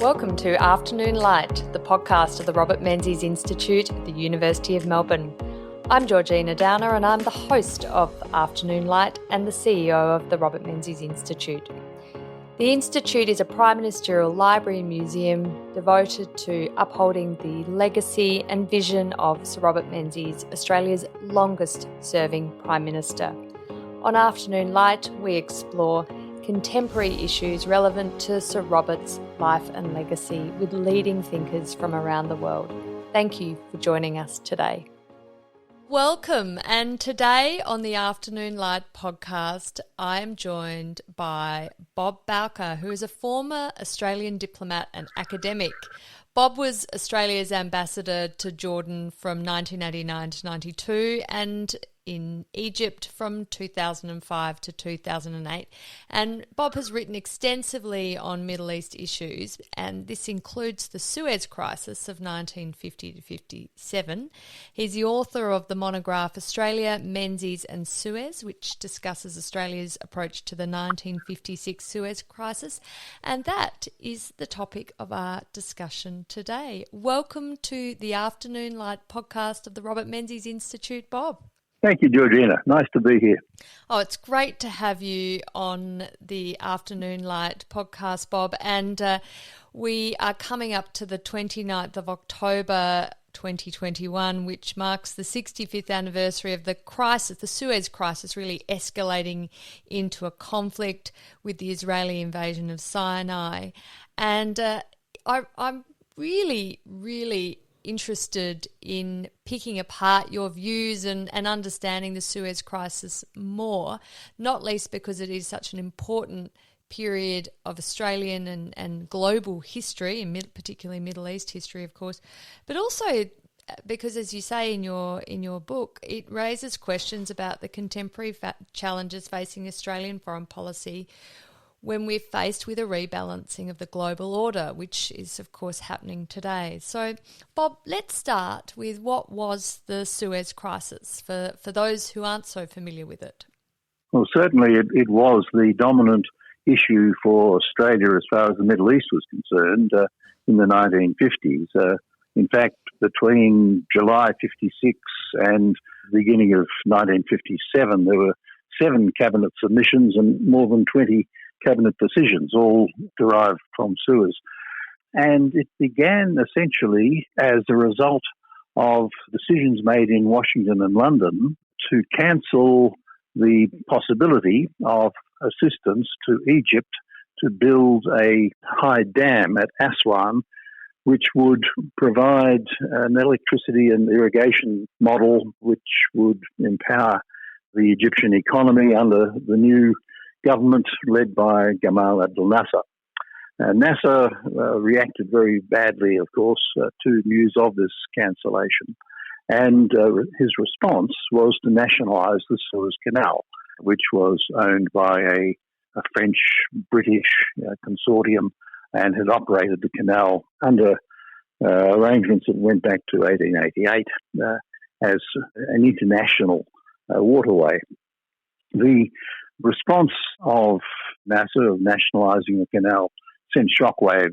Welcome to Afternoon Light, the podcast of the Robert Menzies Institute at the University of Melbourne. I'm Georgina Downer and I'm the host of Afternoon Light and the CEO of the Robert Menzies Institute. The Institute is a prime ministerial library and museum devoted to upholding the legacy and vision of Sir Robert Menzies, Australia's longest-serving Prime Minister. On Afternoon Light, we explore contemporary issues relevant to Sir Robert's life and legacy with leading thinkers from around the world. Thank you for joining us today. Welcome, and today on the Afternoon Light podcast, I am joined by Bob Bowker, who is a former Australian diplomat and academic. Bob was Australia's ambassador to Jordan from 1989 to 92 and in Egypt from 2005 to 2008. And Bob has written extensively on Middle East issues, and this includes the Suez Crisis of 1950 to 57. He's the author of the monograph Australia, Menzies and Suez, which discusses Australia's approach to the 1956 Suez Crisis, and that is the topic of our discussion today. Welcome to the Afternoon Light podcast of the Robert Menzies Institute, Bob. Thank you, Georgina. Nice to be here. Oh, it's great to have you on the Afternoon Light podcast, Bob. And we are coming up to the 29th of October 2021, which marks the 65th anniversary of the crisis, the Suez Crisis, really escalating into a conflict with the Israeli invasion of Sinai. And I'm really interested in picking apart your views and understanding the Suez Crisis more, not least because it is such an important period of Australian and global history, and particularly Middle East history, of course, but also because, as you say in your book, it raises questions about the contemporary challenges facing Australian foreign policy when we're faced with a rebalancing of the global order, which is, of course, happening today. So, Bob, let's start with what was the Suez Crisis for those who aren't so familiar with it. Well, certainly it was the dominant issue for Australia as far as the Middle East was concerned in the 1950s. In fact, between July 56 and the beginning of 1957, there were 7 cabinet submissions and more than 20 cabinet decisions, all derived from Suez. And it began essentially as a result of decisions made in Washington and London to cancel the possibility of assistance to Egypt to build a high dam at Aswan, which would provide an electricity and irrigation model which would empower the Egyptian economy under the new government led by Gamal Abdel Nasser. Nasser reacted very badly, of course, to news of this cancellation. And his response was to nationalise the Suez Canal, which was owned by a French-British consortium and had operated the canal under arrangements that went back to 1888 as an international waterway. The response of Nasser of nationalising the canal sent shockwaves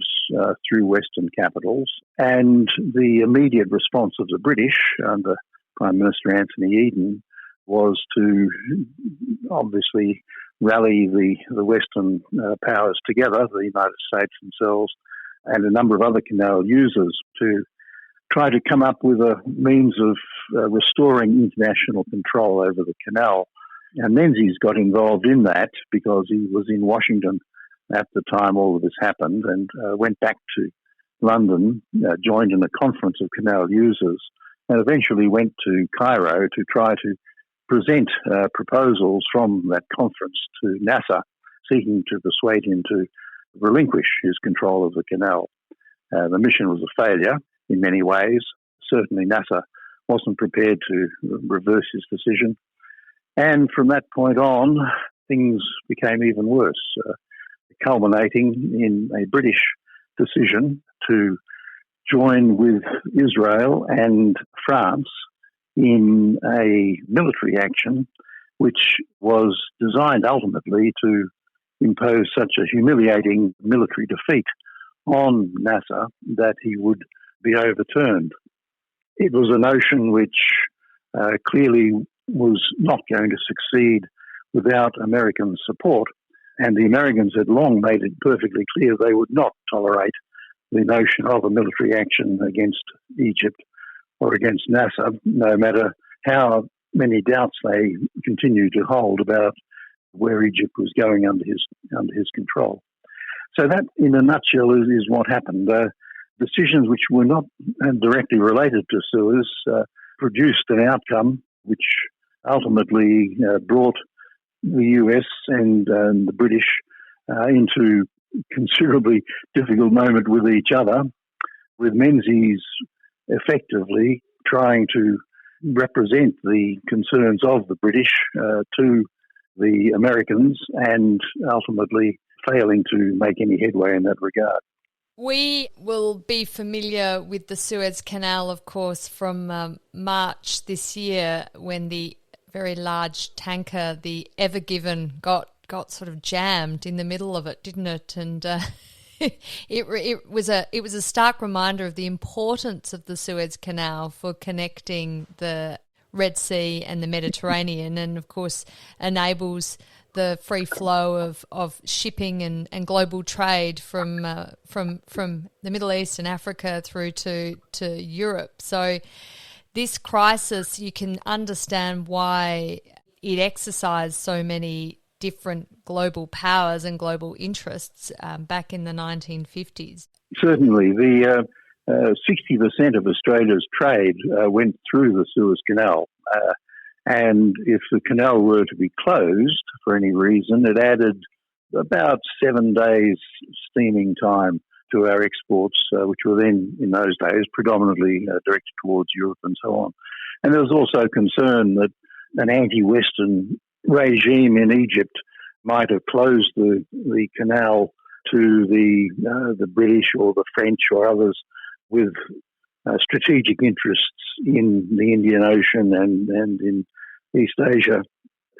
through Western capitals, and the immediate response of the British under Prime Minister Anthony Eden was to obviously rally the Western powers together, the United States themselves, and a number of other canal users to try to come up with a means of restoring international control over the canal. And Menzies got involved in that because he was in Washington at the time all of this happened and went back to London, joined in a conference of canal users, and eventually went to Cairo to try to present proposals from that conference to Nasser, seeking to persuade him to relinquish his control of the canal. The mission was a failure in many ways. Certainly Nasser wasn't prepared to reverse his decision. And from that point on, things became even worse, culminating in a British decision to join with Israel and France in a military action which was designed ultimately to impose such a humiliating military defeat on Nasser that he would be overturned. It was a notion which clearly was not going to succeed without American support, and the Americans had long made it perfectly clear they would not tolerate the notion of a military action against Egypt or against Nasser, no matter how many doubts they continued to hold about where Egypt was going under his control. So that, in a nutshell, is what happened. Decisions which were not directly related to Suez produced an outcome which ultimately brought the US and the British into considerably difficult moment with each other, with Menzies effectively trying to represent the concerns of the British to the Americans and ultimately failing to make any headway in that regard. We will be familiar with the Suez Canal, of course, from March this year when the very large tanker, the Ever Given, got sort of jammed in the middle of it, didn't it? And it was a stark reminder of the importance of the Suez Canal for connecting the Red Sea and the Mediterranean, and of course enables the free flow of shipping and global trade from the Middle East and Africa through to Europe. So this crisis, you can understand why it exercised so many different global powers and global interests back in the 1950s. Certainly. The 60% of Australia's trade went through the Suez Canal. And if the canal were to be closed for any reason, it added about 7 days steaming time to our exports, which were then, in those days, predominantly directed towards Europe and so on. And there was also concern that an anti-Western regime in Egypt might have closed the canal to the British or the French or others with strategic interests in the Indian Ocean and in East Asia.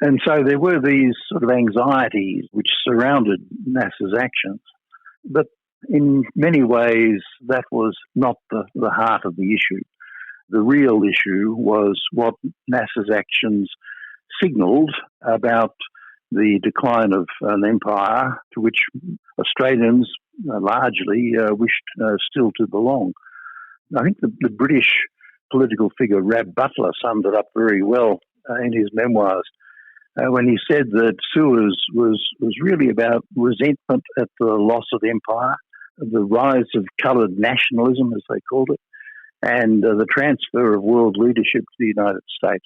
And so there were these sort of anxieties which surrounded Nasser's actions. But in many ways, that was not the heart of the issue. The real issue was what Nasser's actions signalled about the decline of an empire to which Australians largely wished still to belong. I think the British political figure Rab Butler summed it up very well in his memoirs when he said that Suez was really about resentment at the loss of empire, the rise of coloured nationalism, as they called it, and the transfer of world leadership to the United States.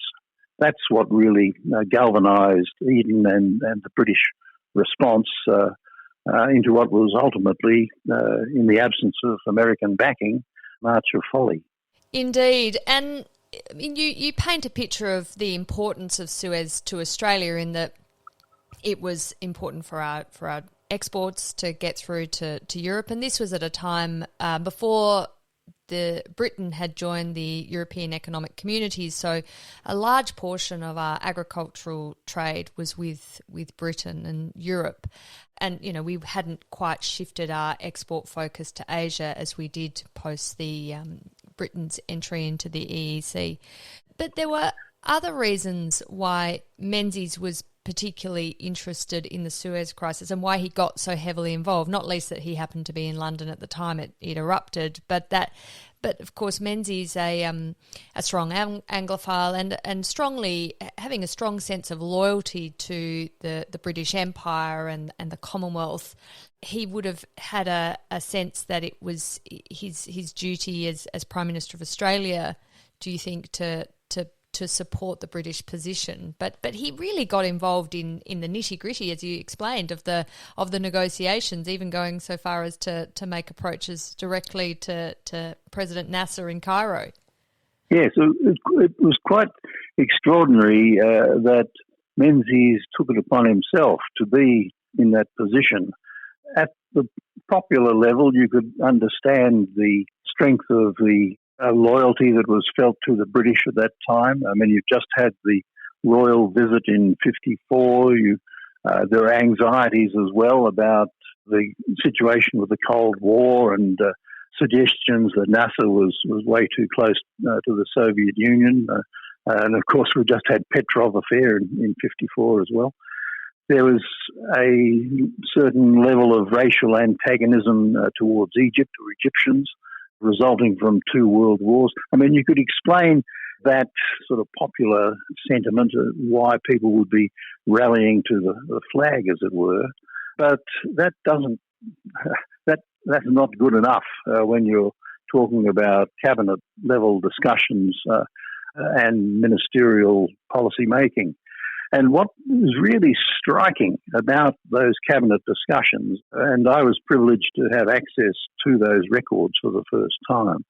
That's what really galvanised Eden and the British response into what was ultimately, in the absence of American backing, March of Folly. Indeed. And you paint a picture of the importance of Suez to Australia in that it was important for our exports to get through to Europe. And this was at a time before Britain had joined the European Economic Community, so a large portion of our agricultural trade was with Britain and Europe. And, you know, we hadn't quite shifted our export focus to Asia as we did post the Britain's entry into the EEC. But there were other reasons why Menzies was particularly interested in the Suez crisis and why he got so heavily involved, not least that he happened to be in London at the time it erupted, but of course Menzies a strong Anglophile and strongly having a strong sense of loyalty to the British Empire and the Commonwealth. He would have had a sense that it was his duty as Prime Minister of Australia, do you think, to support the British position, but he really got involved in the nitty-gritty, as you explained, of the negotiations, even going so far as to make approaches directly to President Nasser in Cairo. Yes, it was quite extraordinary that Menzies took it upon himself to be in that position. At the popular level, you could understand the strength of the loyalty that was felt to the British at that time. I mean, you've just had the royal visit in 1954. There are anxieties as well about the situation with the Cold War and suggestions that Nasser was way too close to the Soviet Union. And of course, we just had Petrov affair in 54 as well. There was a certain level of racial antagonism towards Egypt or Egyptians, resulting from two world wars. I mean, you could explain that sort of popular sentiment, why people would be rallying to the flag, as it were. But that doesn't, that's not good enough when you're talking about cabinet level discussions and ministerial policy making. And what is really striking about those cabinet discussions, and I was privileged to have access to those records for the first time,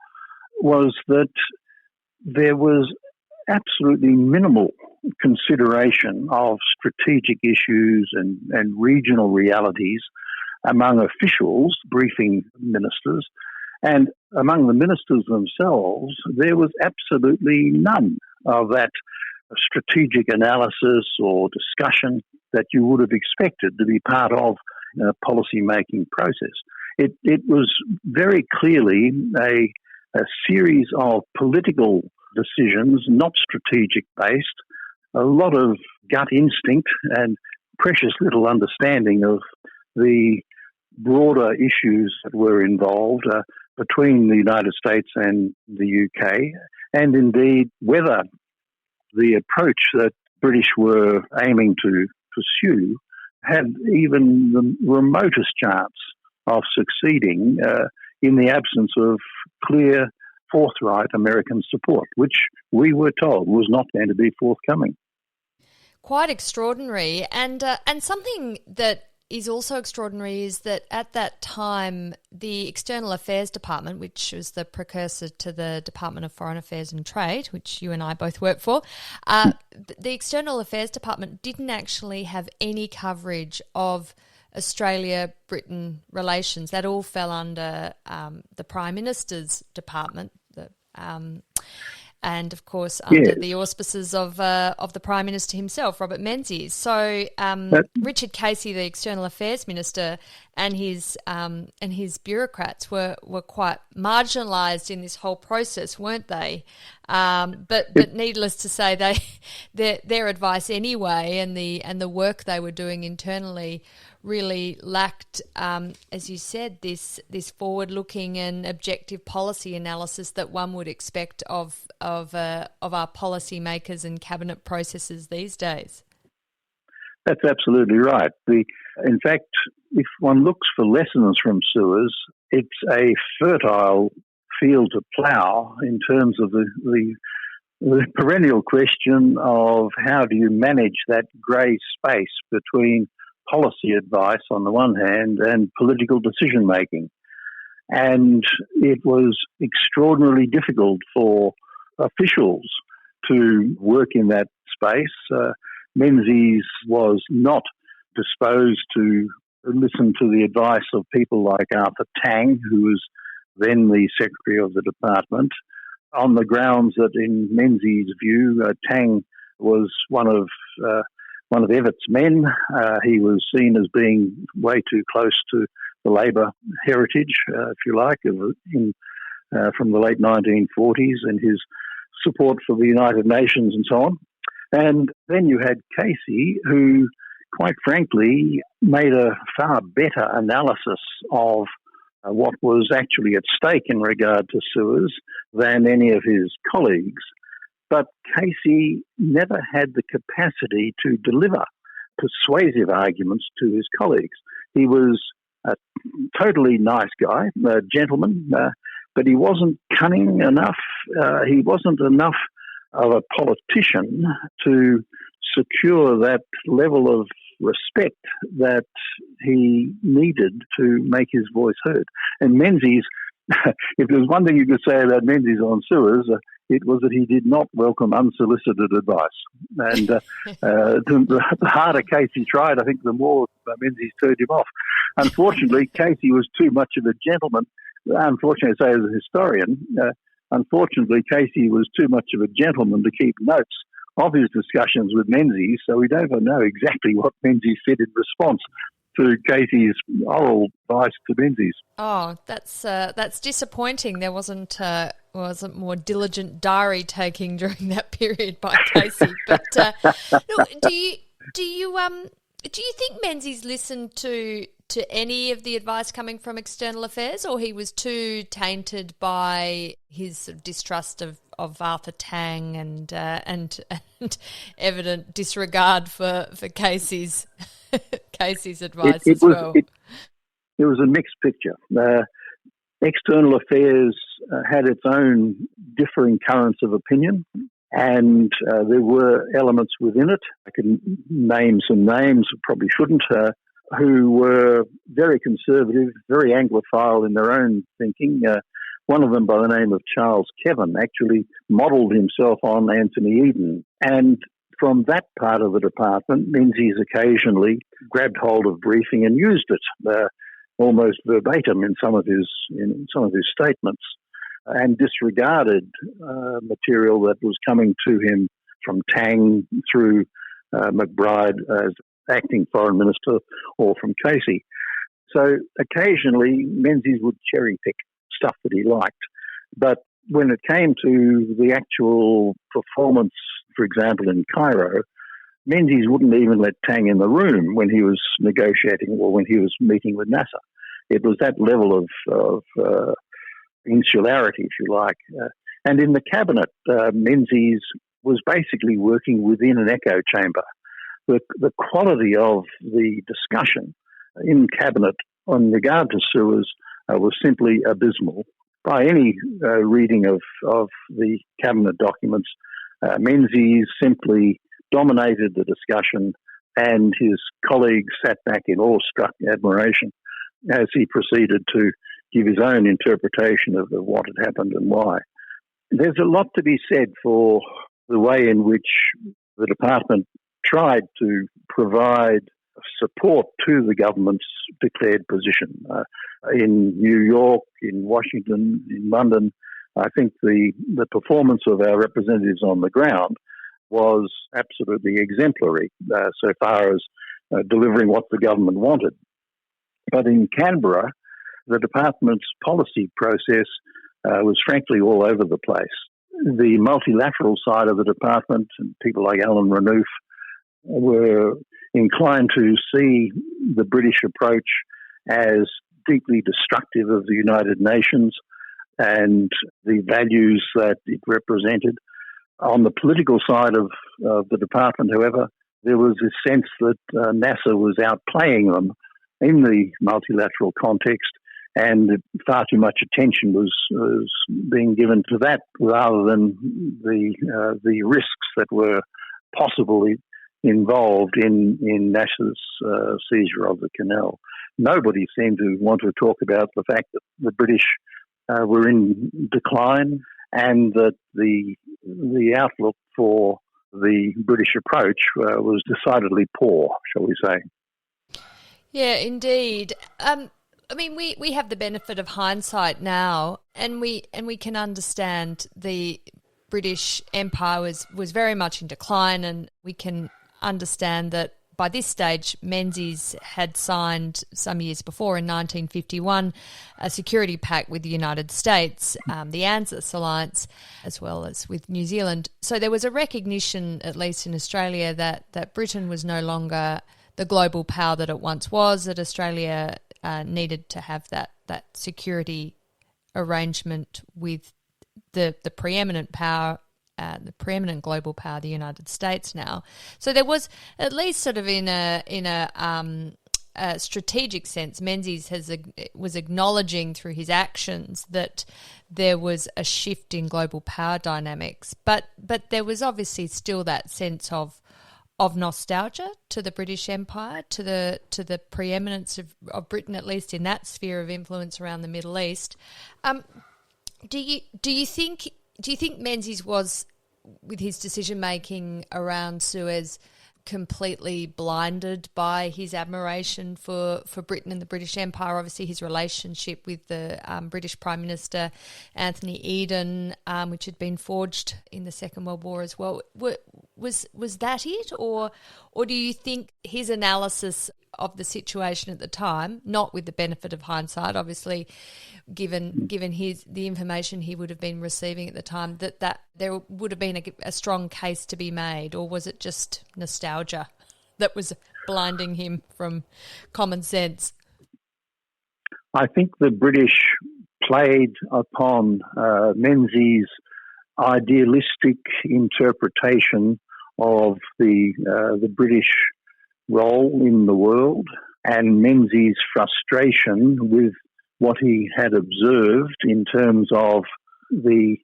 was that there was absolutely minimal consideration of strategic issues and regional realities among officials briefing ministers. And among the ministers themselves, there was absolutely none of that strategic analysis or discussion that you would have expected to be part of a policy-making process. It was very clearly a series of political decisions, not strategic-based, a lot of gut instinct and precious little understanding of the broader issues that were involved between the United States and the UK, and indeed whether the approach that British were aiming to pursue had even the remotest chance of succeeding in the absence of clear, forthright American support, which we were told was not going to be forthcoming. Quite extraordinary. And something that is also extraordinary is that at that time, the External Affairs Department, which was the precursor to the Department of Foreign Affairs and Trade, which you and I both work for, the External Affairs Department didn't actually have any coverage of Australia-Britain relations. That all fell under the Prime Minister's department, and of course under the auspices of the Prime Minister himself, Robert Menzies. So Richard Casey, the External Affairs Minister, and his bureaucrats were quite marginalised in this whole process, weren't they? But needless to say, their advice anyway, and the work they were doing internally really lacked, as you said, this forward-looking and objective policy analysis that one would expect of our policy makers and cabinet processes these days. That's absolutely right. In fact, if one looks for lessons from Suez, it's a fertile field to plough in terms of the perennial question of how do you manage that grey space between policy advice on the one hand and political decision making. And it was extraordinarily difficult for officials to work in that space. Menzies was not disposed to listen to the advice of people like Arthur Tang, who was then the Secretary of the Department, on the grounds that in Menzies' view, Tang was one of Evatt's men. He was seen as being way too close to the Labor heritage, if you like, from the late 1940s, and his support for the United Nations and so on. And then you had Casey, who, quite frankly, made a far better analysis of what was actually at stake in regard to Suez than any of his colleagues. But Casey never had the capacity to deliver persuasive arguments to his colleagues. He was a totally nice guy, a gentleman, but he wasn't cunning enough. He wasn't enough of a politician to secure that level of respect that he needed to make his voice heard. And Menzies, if there was one thing you could say about Menzies on Suez, it was that he did not welcome unsolicited advice. And the harder Casey tried, I think the more Menzies turned him off. Unfortunately, Casey was too much of a gentleman. Unfortunately, I say as a historian, unfortunately, Casey was too much of a gentleman to keep notes of his discussions with Menzies, so we don't know exactly what Menzies said in response to Casey's oral advice to Menzies. Oh, that's disappointing. There wasn't more diligent diary taking during that period by Casey. But look, do you think Menzies listened to any of the advice coming from External Affairs, or he was too tainted by his sort of distrust of Arthur Tang and evident disregard for Casey's advice as well? It was a mixed picture. External Affairs had its own differing currents of opinion, and there were elements within it. I can name some names, probably shouldn't, who were very conservative, very Anglophile in their own thinking. One of them, by the name of Charles Kevin, actually modelled himself on Anthony Eden. And from that part of the department, Menzies occasionally grabbed hold of briefing and used it almost verbatim in some of his statements, and disregarded material that was coming to him from Tang through McBride as acting foreign minister, or from Casey. So occasionally Menzies would cherry pick stuff that he liked, but when it came to the actual performance, for example, in Cairo, Menzies wouldn't even let Tang in the room when he was negotiating or when he was meeting with Nasser. It was that level of insularity, if you like. And in the cabinet, Menzies was basically working within an echo chamber. The quality of the discussion in cabinet on regard to Suez was simply abysmal. By any reading of the cabinet documents, Menzies simply dominated the discussion, and his colleagues sat back in awestruck admiration as he proceeded to give his own interpretation of what had happened and why. There's a lot to be said for the way in which the department tried to provide support to the government's declared position. In New York, in Washington, in London, I think the performance of our representatives on the ground was absolutely exemplary so far as delivering what the government wanted. But in Canberra, the department's policy process was frankly all over the place. The multilateral side of the department, and people like Alan Renouf, were inclined to see the British approach as deeply destructive of the United Nations and the values that it represented. On the political side of the department, however, there was a sense that Nasser was outplaying them in the multilateral context, and far too much attention was being given to that rather than the risks that were possibly involved in Nasser's seizure of the canal. Nobody seemed to want to talk about the fact that the British were in decline and that the outlook for the British approach was decidedly poor, shall we say. Yeah, indeed. I mean, we have the benefit of hindsight now, and we can understand the British Empire was very much in decline, and we can understand that by this stage, Menzies had signed some years before, in 1951, a security pact with the United States, the ANZUS alliance, as well as with New Zealand. So there was a recognition, at least in Australia, that Britain was no longer the global power that it once was, that Australia needed to have that security arrangement with the preeminent power, the preeminent global power, the United States now. So there was, at least sort of in a strategic sense, Menzies was acknowledging through his actions that there was a shift in global power dynamics. But there was obviously still that sense of nostalgia to the British Empire, to the preeminence of Britain, at least in that sphere of influence around the Middle East. Do you think Menzies was, with his decision making around Suez, completely blinded by his admiration for Britain and the British Empire? Obviously, his relationship with the British Prime Minister Anthony Eden, which had been forged in the Second World War as well, was that it, or do you think his analysis of the situation at the time, not with the benefit of hindsight, obviously, given the information he would have been receiving at the time, that there would have been a strong case to be made, or was it just nostalgia that was blinding him from common sense? I think the British played upon Menzies' idealistic interpretation of the British role in the world and Menzies' frustration with what he had observed in terms of the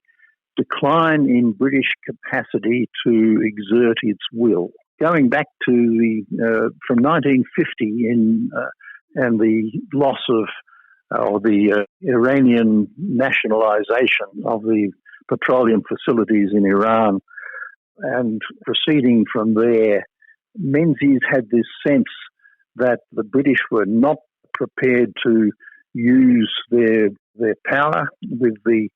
decline in British capacity to exert its will. Going back to from 1950 and the loss of or the Iranian nationalisation of the petroleum facilities in Iran, and proceeding from there, Menzies had this sense that the British were not prepared to use their power with the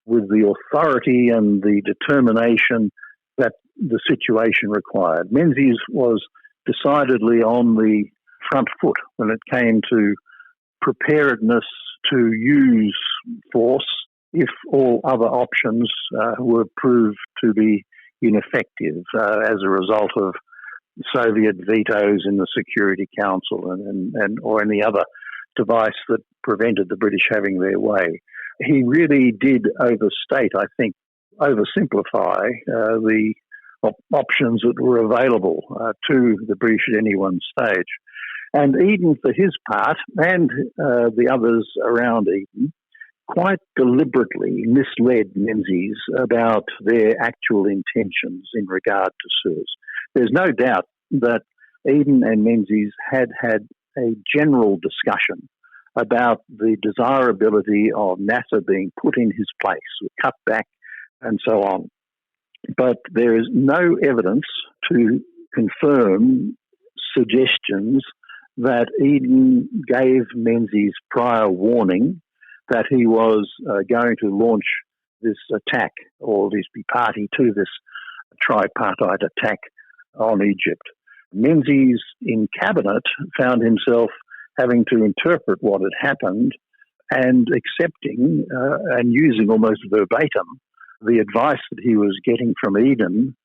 authority and the determination that the situation required. Menzies was decidedly on the front foot when it came to preparedness to use force if all other options were proved to be ineffective as a result of Soviet vetoes in the Security Council and or any other device that prevented the British having their way. He really did overstate, I think, oversimplify the options that were available to the British at any one stage. And Eden, for his part, and the others around Eden, quite deliberately misled Menzies about their actual intentions in regard to Suez. There's no doubt that Eden and Menzies had a general discussion about the desirability of Nasser being put in his place, cut back, and so on. But there is no evidence to confirm suggestions that Eden gave Menzies prior warning that he was going to launch this attack or at least be party to this tripartite attack on Egypt. Menzies in cabinet found himself having to interpret what had happened and accepting and using almost verbatim the advice that he was getting from Eden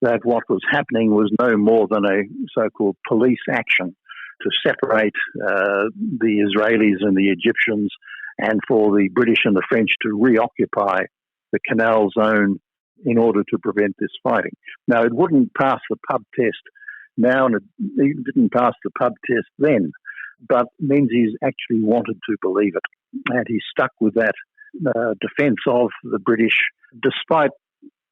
that what was happening was no more than a so-called police action to separate the Israelis and the Egyptians and for the British and the French to reoccupy the Canal Zone in order to prevent this fighting. Now, it wouldn't pass the pub test now, and it didn't pass the pub test then, but Menzies actually wanted to believe it, and he stuck with that defence of the British, despite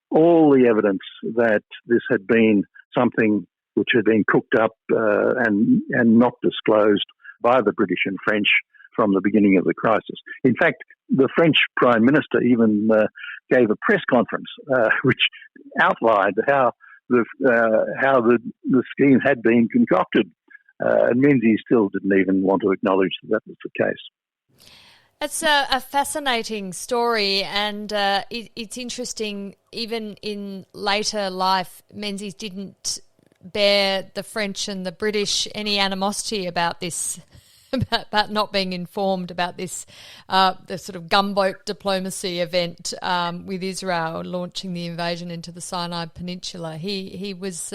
all the evidence that this had been something which had been cooked up and not disclosed by the British and French from the beginning of the crisis. In fact, the French Prime Minister even gave a press conference which outlined how the scheme had been concocted. And Menzies still didn't even want to acknowledge that was the case. It's a fascinating story, and it's interesting. Even in later life, Menzies didn't bear the French and the British any animosity about this, about not being informed about this, the sort of gunboat diplomacy event with Israel launching the invasion into the Sinai Peninsula. He was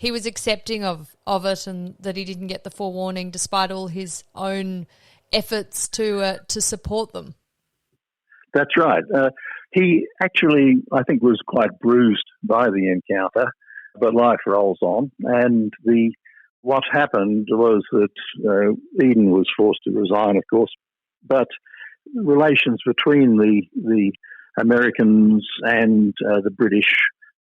accepting of it, and that he didn't get the forewarning despite all his own efforts to support them. That's right. He actually, I think, was quite bruised by the encounter, but life rolls on. And what happened was that Eden was forced to resign, of course, but relations between the Americans and the British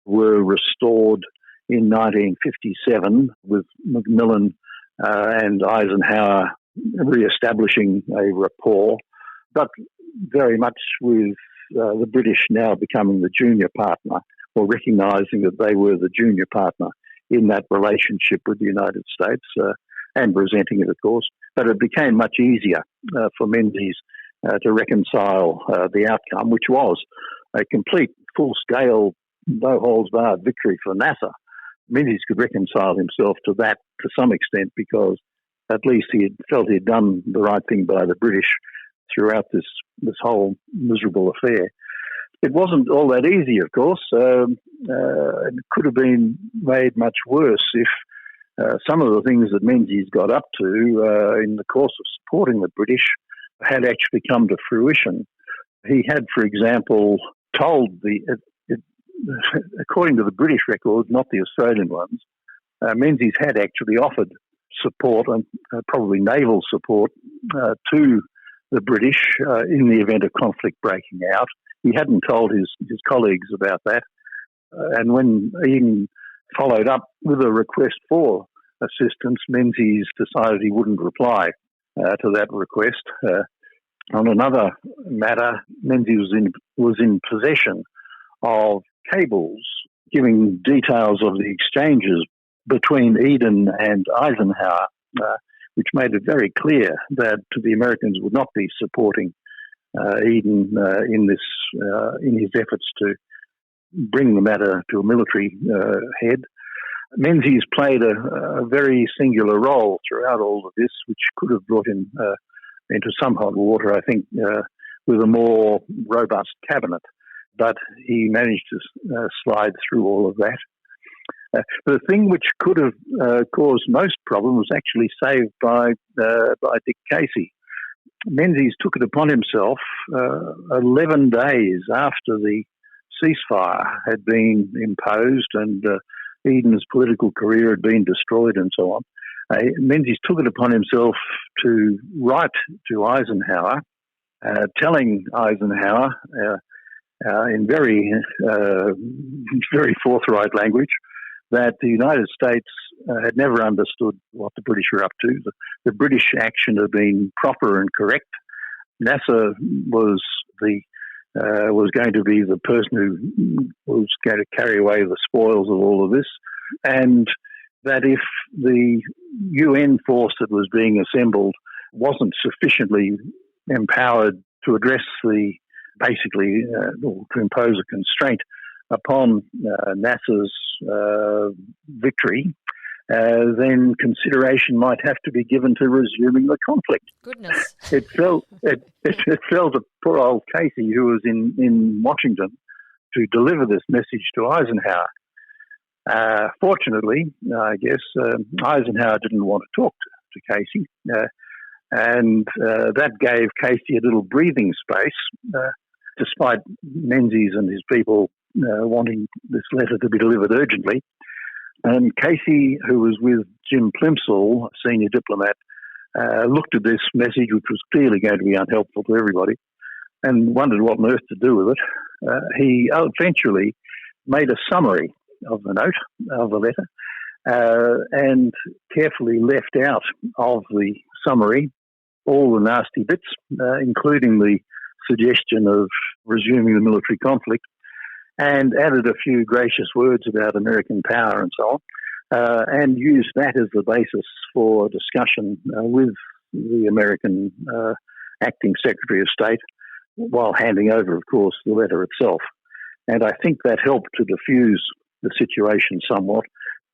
were restored in 1957 with Macmillan and Eisenhower re-establishing a rapport, but very much with the British now becoming the junior partner, or recognising that they were the junior partner in that relationship with the United States, and resenting it, of course. But it became much easier for Menzies to reconcile the outcome, which was a complete, full-scale, no-holds-barred victory for Nasser. Menzies could reconcile himself to that to some extent because at least he had felt he had done the right thing by the British throughout this whole miserable affair. It wasn't all that easy, of course. It could have been made much worse if some of the things that Menzies got up to in the course of supporting the British had actually come to fruition. He had, for example, told according to the British records, not the Australian ones, Menzies had actually offered support, and probably naval support, to the British in the event of conflict breaking out. He hadn't told his colleagues about that. And when Eden followed up with a request for assistance, Menzies decided he wouldn't reply to that request. On another matter, Menzies was in possession of cables giving details of the exchanges between Eden and Eisenhower, which made it very clear that the Americans would not be supporting Eden in his efforts to bring the matter to a military head. Menzies played a very singular role throughout all of this, which could have brought him into some hot water, I think, with a more robust cabinet. But he managed to slide through all of that. The thing which could have caused most problems was actually saved by Dick Casey. Menzies took it upon himself 11 days after the ceasefire had been imposed and Eden's political career had been destroyed and so on. Menzies took it upon himself to write to Eisenhower, telling Eisenhower in very forthright language that the United States had never understood what the British were up to. The British action had been proper and correct. Nasser was going to be the person who was going to carry away the spoils of all of this, and that if the UN force that was being assembled wasn't sufficiently empowered to address or to impose a constraint upon Nasser's victory, then consideration might have to be given to resuming the conflict. Goodness. It fell to poor old Casey, who was in Washington, to deliver this message to Eisenhower. Fortunately, I guess, Eisenhower didn't want to talk to Casey, and that gave Casey a little breathing space, despite Menzies and his people wanting this letter to be delivered urgently. And Casey, who was with Jim Plimsoll, a senior diplomat, looked at this message, which was clearly going to be unhelpful to everybody, and wondered what on earth to do with it. He eventually made a summary of the note, of the letter, and carefully left out of the summary all the nasty bits, including the suggestion of resuming the military conflict, and added a few gracious words about American power and so on, and used that as the basis for discussion with the American acting Secretary of State, while handing over, of course, the letter itself. And I think that helped to diffuse the situation somewhat,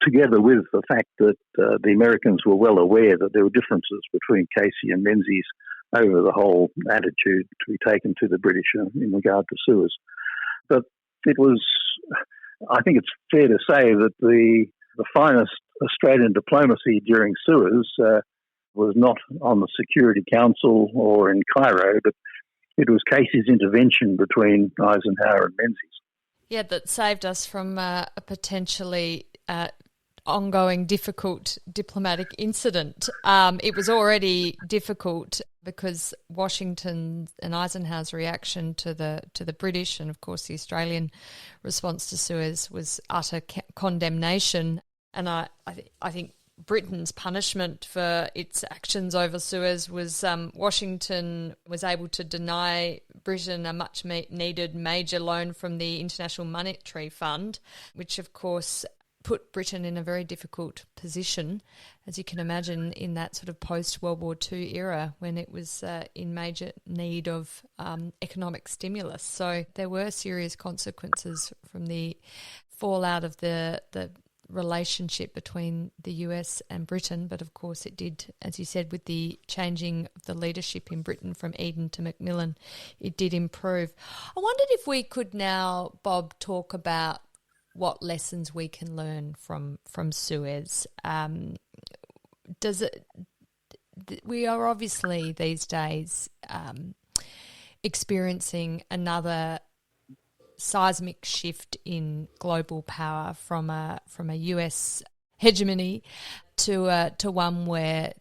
together with the fact that the Americans were well aware that there were differences between Casey and Menzies over the whole attitude to be taken to the British in regard to Suez. But I think it's fair to say that the finest Australian diplomacy during Suez was not on the Security Council or in Cairo, but it was Casey's intervention between Eisenhower and Menzies. Yeah, that saved us from a potentially ongoing difficult diplomatic incident. It was already difficult because Washington and Eisenhower's reaction to the British, and of course the Australian response to Suez, was utter condemnation. And I think Britain's punishment for its actions over Suez was Washington was able to deny Britain a much needed major loan from the International Monetary Fund, which of course put Britain in a very difficult position, as you can imagine, in that sort of post-World War II era when it was in major need of economic stimulus. So there were serious consequences from the fallout of the relationship between the US and Britain, but of course it did, as you said, with the changing of the leadership in Britain from Eden to Macmillan, it did improve. I wondered if we could now, Bob, talk about what lessons we can learn from Suez. We are obviously these days experiencing another seismic shift in global power from a US hegemony to one where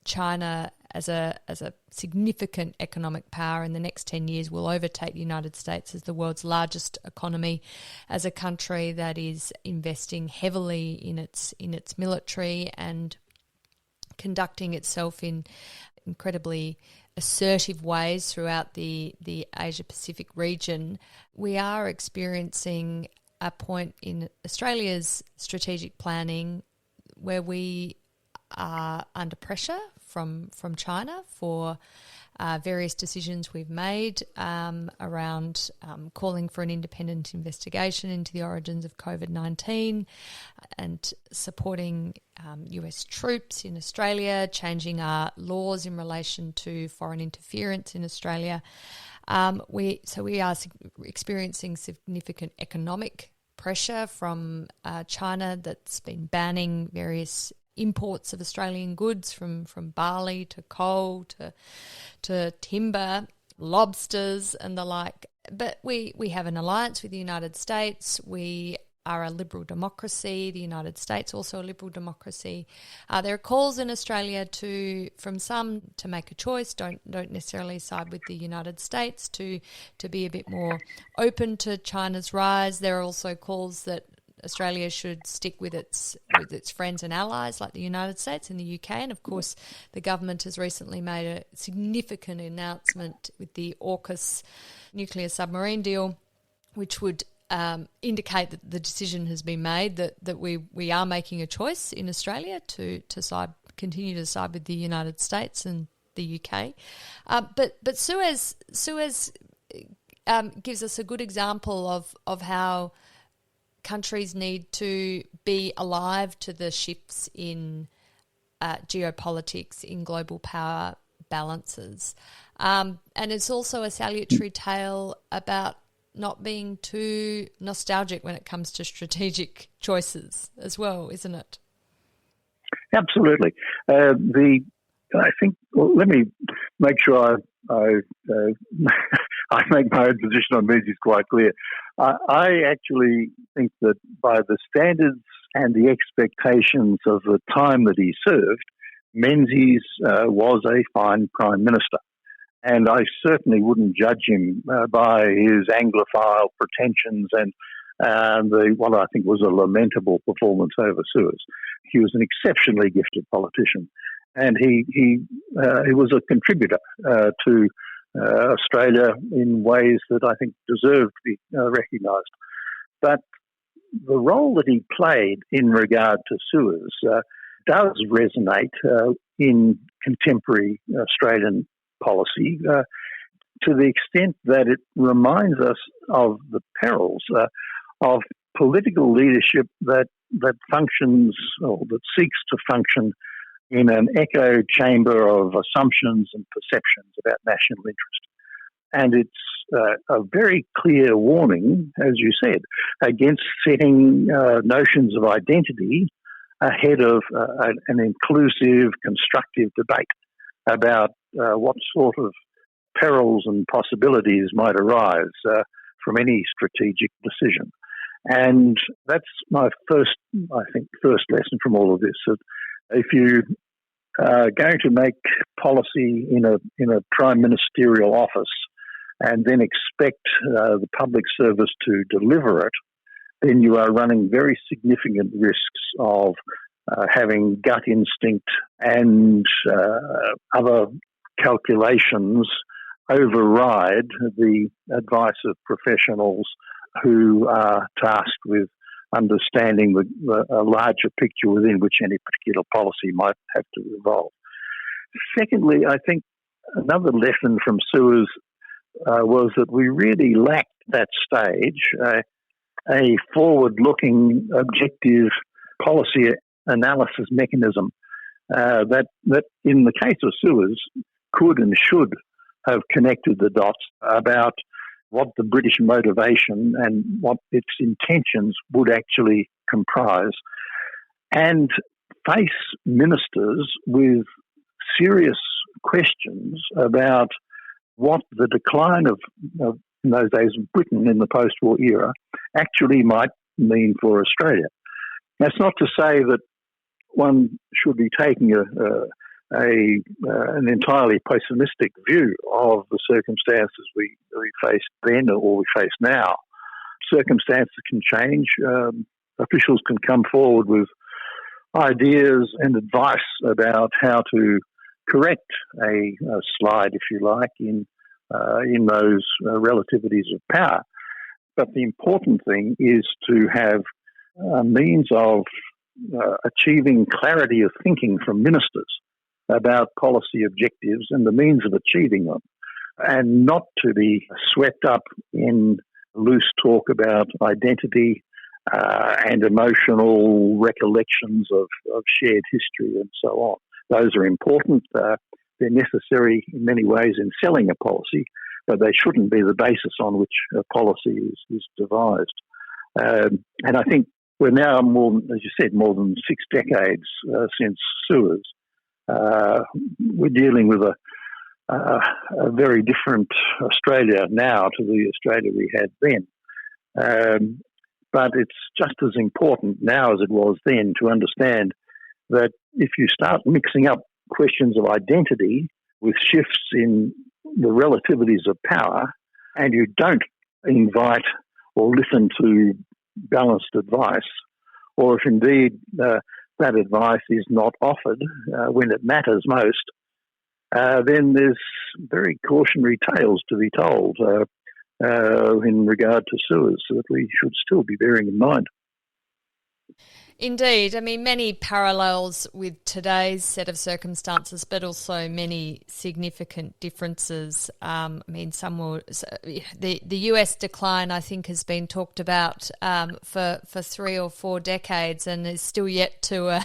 China, as a significant economic power in the next 10 years, will overtake the United States as the world's largest economy, as a country that is investing heavily in its military and conducting itself in incredibly assertive ways throughout the Asia-Pacific region. We are experiencing a point in Australia's strategic planning where we are under pressure from China for various decisions we've made around calling for an independent investigation into the origins of COVID-19 and supporting US troops in Australia, changing our laws in relation to foreign interference in Australia. We are experiencing significant economic pressure from China that's been banning various imports of Australian goods from barley to coal to timber, lobsters and the like. But we have an alliance with the United States. We are a liberal democracy. The United States also a liberal democracy. There are calls in Australia from some to make a choice. Don't necessarily side with the United States, to be a bit more open to China's rise. There are also calls that Australia should stick with its friends and allies like the United States and the UK. And of course, the government has recently made a significant announcement with the AUKUS nuclear submarine deal, which would indicate that the decision has been made that we are making a choice in Australia to continue to side with the United States and the UK. But Suez gives us a good example of how countries need to be alive to the shifts in geopolitics, in global power balances. And it's also a salutary tale about not being too nostalgic when it comes to strategic choices as well, isn't it? Absolutely. I think. Well, let me make sure I make my own position on Menzies quite clear. I actually think that by the standards and the expectations of the time that he served, Menzies was a fine Prime Minister. And I certainly wouldn't judge him by his Anglophile pretensions and what I think was a lamentable performance over Suez. He was an exceptionally gifted politician, and he was a contributor to Australia in ways that I think deserve to be recognised. But the role that he played in regard to Suez does resonate in contemporary Australian policy to the extent that it reminds us of the perils of political leadership that functions or that seeks to function in an echo chamber of assumptions and perceptions about national interest. And it's a very clear warning, as you said, against setting notions of identity ahead of an inclusive, constructive debate about what sort of perils and possibilities might arise from any strategic decision. And that's my first lesson from all of this. That if you are going to make policy in a prime ministerial office and then expect the public service to deliver it, then you are running very significant risks of having gut instinct and other calculations override the advice of professionals who are tasked with understanding a larger picture within which any particular policy might have to evolve. Secondly, I think another lesson from Suez was that we really lacked at that stage a forward-looking, objective policy analysis mechanism that in the case of Suez could and should have connected the dots about what the British motivation and what its intentions would actually comprise, and face ministers with serious questions about what the decline of in those days of Britain in the post-war era actually might mean for Australia. That's not to say that one should be taking an entirely pessimistic view of the circumstances we faced then or we face now. Circumstances can change. Officials can come forward with ideas and advice about how to correct a slide, if you like, in those relativities of power. But the important thing is to have a means of achieving clarity of thinking from ministers about policy objectives and the means of achieving them, and not to be swept up in loose talk about identity and emotional recollections of shared history and so on. Those are important. They're necessary in many ways in selling a policy, but they shouldn't be the basis on which a policy is devised. And I think we're now, as you said, more than 6 decades since Suez. We're dealing with a very different Australia now to the Australia we had then. But it's just as important now as it was then to understand that if you start mixing up questions of identity with shifts in the relativities of power, and you don't invite or listen to balanced advice, or if indeed that advice is not offered when it matters most, then there's very cautionary tales to be told in regard to Suez that we should still be bearing in mind. Indeed. I mean, many parallels with today's set of circumstances, but also many significant differences. I mean, the US decline, I think, has been talked about for 3 or 4 decades and is still yet to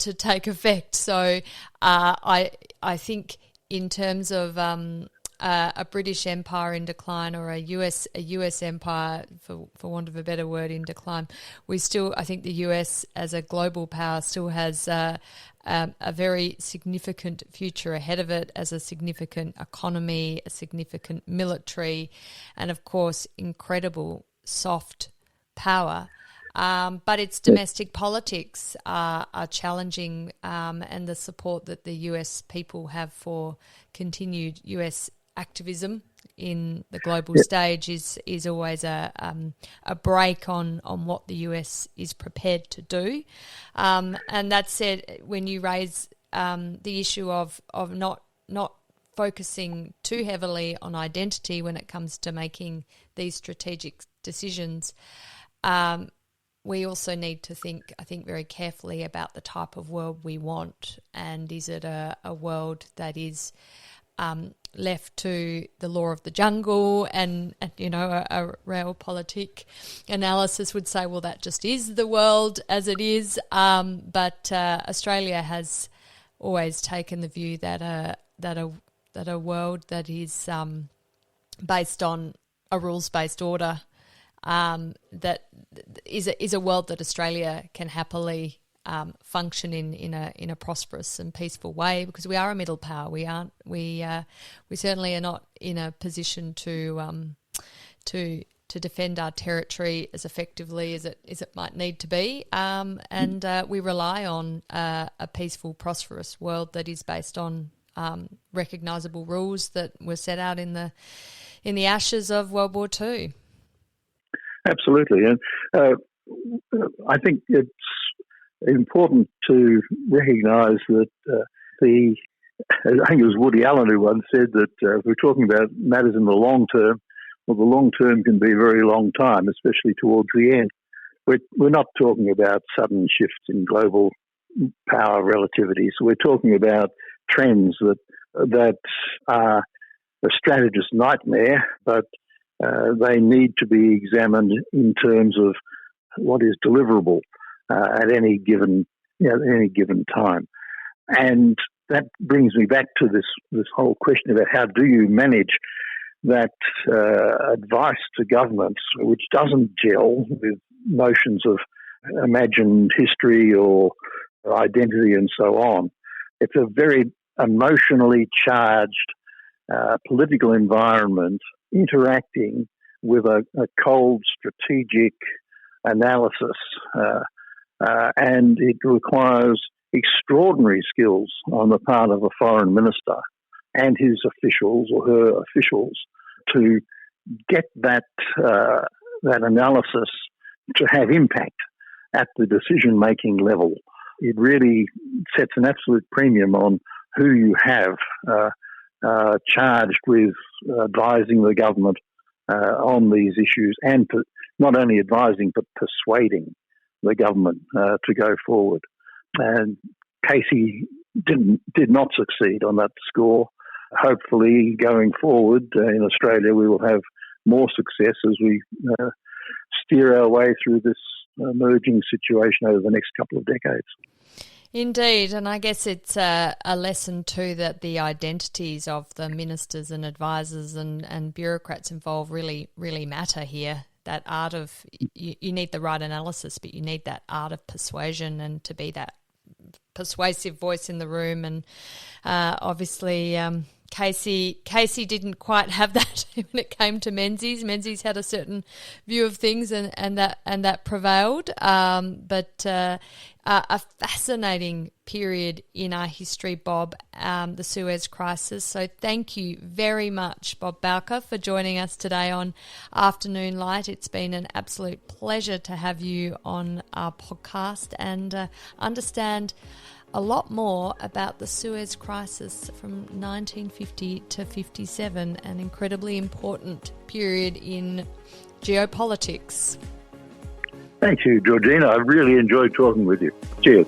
take effect. So I think in terms of a British empire in decline or a US empire, for want of a better word, in decline, I think the US as a global power still has a very significant future ahead of it as a significant economy, a significant military, and of course incredible soft power. But its domestic politics are challenging, and the support that the US people have for continued US activism in the global stage is always a break on what the US is prepared to do. And that said, when you raise the issue of not focusing too heavily on identity when it comes to making these strategic decisions, we also need to think, I think, very carefully about the type of world we want, and is it a world that is left to the law of the jungle, and a realpolitik analysis would say, well, that just is the world as it is. But Australia has always taken the view that a world that is based on a rules-based order, that is a world that Australia can happily function in a prosperous and peaceful way, because we are a middle power. We certainly are not in a position to defend our territory as effectively as it might need to be, and we rely on a peaceful, prosperous world that is based on recognisable rules that were set out in the ashes of World War II. Absolutely, and I think it's important to recognise that I think it was Woody Allen who once said that if we're talking about matters in the long term, well, the long term can be a very long time, especially towards the end. We're not talking about sudden shifts in global power relativities. We're talking about trends that are a strategist's nightmare, but they need to be examined in terms of what is deliverable at any given time. And that brings me back to this whole question about how do you manage that advice to governments, which doesn't gel with notions of imagined history or identity and so on. It's a very emotionally charged political environment interacting with a cold strategic analysis, and it requires extraordinary skills on the part of a foreign minister and his officials or her officials to get that analysis to have impact at the decision-making level. It really sets an absolute premium on who you have charged with advising the government on these issues, and not only advising but persuading the government to go forward. And Casey did not succeed on that score. Hopefully, going forward in Australia, we will have more success as we steer our way through this emerging situation over the next couple of decades. Indeed, and I guess it's a lesson too that the identities of the ministers and advisors and bureaucrats involved really, really matter here. That art of, you need the right analysis, but you need that art of persuasion and to be that persuasive voice in the room. And obviously Casey didn't quite have that when it came to Menzies. Menzies had a certain view of things, and that prevailed. But a fascinating period in our history, Bob, the Suez Crisis. So thank you very much, Bob Bowker, for joining us today on Afternoon Light. It's been an absolute pleasure to have you on our podcast and understand a lot more about the Suez Crisis from 1950 to 57, an incredibly important period in geopolitics. Thank you, Georgina. I really enjoyed talking with you. Cheers.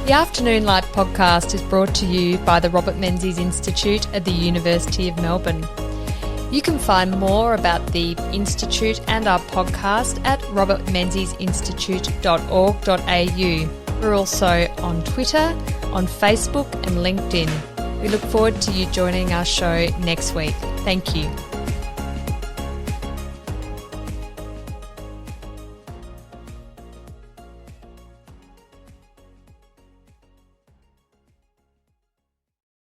The Afternoon Light podcast is brought to you by the Robert Menzies Institute at the University of Melbourne. You can find more about the Institute and our podcast at robertmenziesinstitute.org.au. We're also on Twitter, on Facebook and LinkedIn. We look forward to you joining our show next week. Thank you.